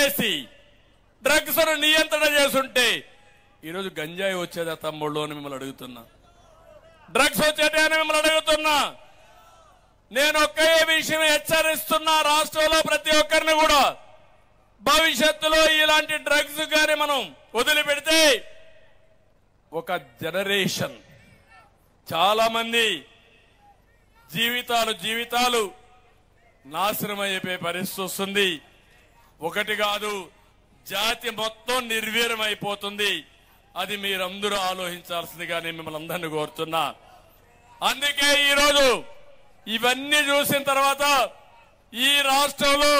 చేసి డ్రగ్స్ నియంత్రణ చేసుంటే ఈరోజు గంజాయి వచ్చేదా తమ్ముళ్ళు అని మిమ్మల్ని అడుగుతున్నా, డ్రగ్స్ వచ్చేటే అని మిమ్మల్ని అడుగుతున్నా. నేను ఒకే విషయం హెచ్చరిస్తున్నా, రాష్ట్రంలో ప్రతి ఒక్కరిని కూడా భవిష్యత్తులో ఇలాంటి డ్రగ్స్ గాని మనం వదిలిపెడితే ఒక జనరేషన్ చాలా మంది జీవితాలు నాశనం అయిపోయే పరిస్థితి వస్తుంది. ఒకటి కాదు, జాతి మొత్తం నిర్వీర్యం అయిపోతుంది. అది మీరందరూ ఆలోచించాల్సిందిగా నేను మిమ్మల్ని అందరినీ కోరుతున్నా. అందుకే ఈరోజు ఇవన్నీ చూసిన తర్వాత ఈ రాష్ట్రంలో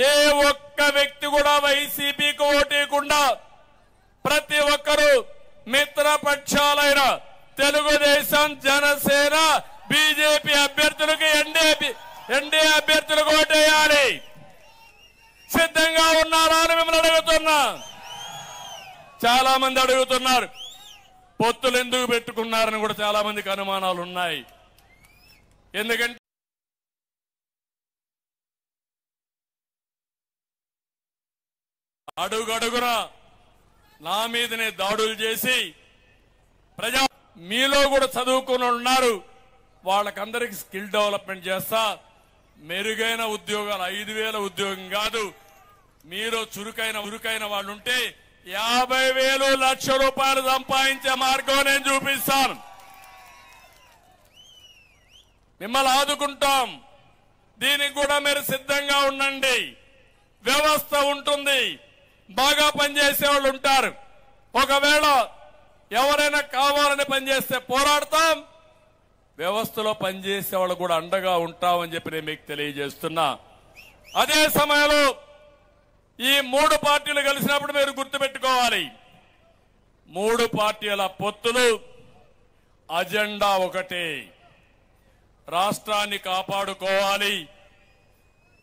ఏ ఒక్క వ్యక్తి కూడా వైసీపీకి ఓటేయకుండా ప్రతి ఒక్కరూ మిత్రపక్షాలైన తెలుగుదేశం, జనసేన, బీజేపీ అభ్యర్థులకు ఎన్డీఏ అభ్యర్థులకు ఓటేయాలి. సిద్ధంగా ఉన్నారా అని మిమ్మల్ని అడుగుతున్నా. చాలా మంది అడుగుతున్నారు పొత్తులు ఎందుకు పెట్టుకున్నారని కూడా చాలా మందికి అనుమానాలు ఉన్నాయి. ఎందుకంటే అడుగడుగున నా మీదనే దాడులు చేసి మీలో కూడా చదువుకుని ఉన్నారు, వాళ్ళకందరికి స్కిల్ డెవలప్మెంట్ చేస్తా, మెరుగైన ఉద్యోగాలు 5,000 ఉద్యోగం కాదు, మీరు చురుకైన వాళ్ళు ఉంటే 50,000 లక్ష రూపాయలు సంపాదించే మార్గం నేను చూపిస్తాను. మిమ్మల్ని ఆదుకుంటాం. దీనికి కూడా మీరు సిద్ధంగా ఉండండి. వ్యవస్థ ఉంటుంది, బాగా పనిచేసే వాళ్ళు ఉంటారు. ఒకవేళ ఎవరైనా కావాలని పనిచేస్తే పోరాడతాం, వ్యవస్థలో పనిచేసే వాళ్ళు కూడా అండగా ఉంటామని చెప్పి నేను మీకు తెలియజేస్తున్నా. అదే సమయంలో ఈ 3 పార్టీలు కలిసినప్పుడు మీరు గుర్తుపెట్టుకోవాలి, 3 పార్టీల పొత్తులు అజెండా ఒకటే, రాష్ట్రాన్ని కాపాడుకోవాలి,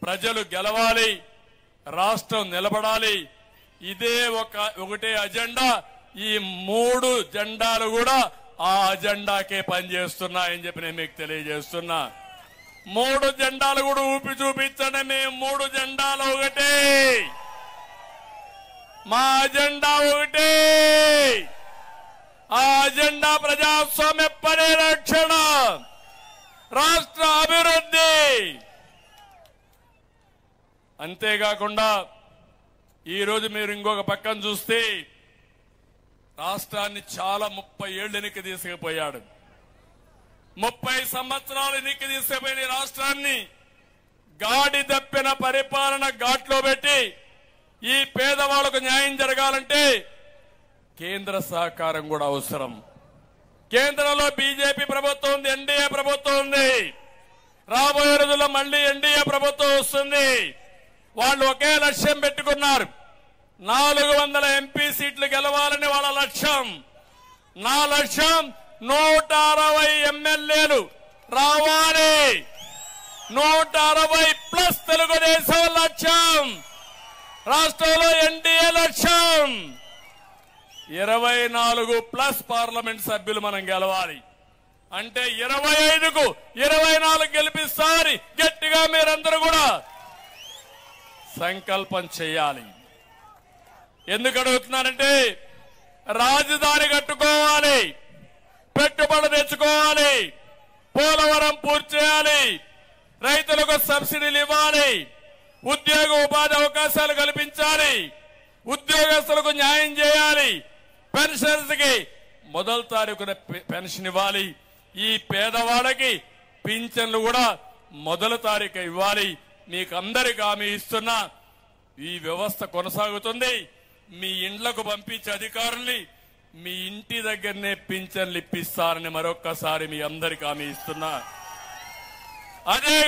ప్రజలు గెలవాలి, రాష్ట్రం నిలబడాలి. ఇదే ఒకటే అజెండా. ఈ 3 జెండాలు కూడా ఆ అజెండాకే పనిచేస్తున్నాయని చెప్పి నేను మీకు తెలియజేస్తున్నా. 3 జెండాలు కూడా ఊపి చూపించండి. మేము 3 జెండాలు ఒకటే, మా అజెండా ఒకటే. ఆ అజెండా ప్రజాస్వామ్య పరిరక్షణ, రాష్ట్ర అభివృద్ధి. అంతేకాకుండా ఈరోజు మీరు ఇంకొక పక్కన చూస్తే రాష్ట్రాన్ని చాలా 30 ఏళ్లు వెనక్కి తీసుకుపోయాడు. 30 సంవత్సరాలు వెనక్కి తీసుకుపోయిన రాష్ట్రాన్ని గాడి తప్పిన పరిపాలన ఘాట్లో పెట్టి ఈ పేదవాళ్లకు న్యాయం జరగాలంటే కేంద్ర సహకారం కూడా అవసరం. కేంద్రంలో బీజేపీ ప్రభుత్వం ఉంది, ఎన్డీఏ ప్రభుత్వం ఉంది. రాబోయే రోజుల్లో మళ్లీ ఎన్డీఏ ప్రభుత్వం వస్తుంది. వాళ్ళు ఒకే లక్ష్యం పెట్టుకున్నారు, 400 ఎంపీ సీట్లు గెలవాలని వాళ్ళ లక్ష్యం. నా లక్ష్యం 160 ఎమ్మెల్యేలు రావాలి, 160+ తెలుగుదేశం లక్ష్యం. రాష్ట్రంలో ఎన్డీఏ లక్ష్యం 24+ పార్లమెంట్ సభ్యులు మనం గెలవాలి. అంటే 25కు 24 గెలిపిస్తారని గట్టిగా మీరందరూ కూడా సంకల్పం చేయాలి. ఎందుకు అడుగుతున్నానంటే రాజధాని కట్టుకోవాలి, పెట్టుబడి తెచ్చుకోవాలి, పోలవరం పూర్తి చేయాలి, రైతులకు సబ్సిడీలు ఇవ్వాలి, ఉద్యోగ ఉపాధి అవకాశాలు కల్పించాలి, ఉద్యోగస్తులకు న్యాయం చేయాలి, పెన్షన్స్ కి 1వ తారీఖున పెన్షన్ ఇవ్వాలి, ఈ పేదవాళ్ళకి పింఛన్లు కూడా 1వ తారీఖు ఇవ్వాలి. మీకు అందరికి హామీ ఇస్తున్నా. ఈ వ్యవస్థ కొనసాగుతుంది. మీ ఇండ్లకు పంపించే అధికారుల్ని మీ ఇంటి దగ్గరనే పింఛన్లు ఇప్పిస్తారని మరొక్కసారి మీ అందరికి హామీ ఇస్తున్నా. అదే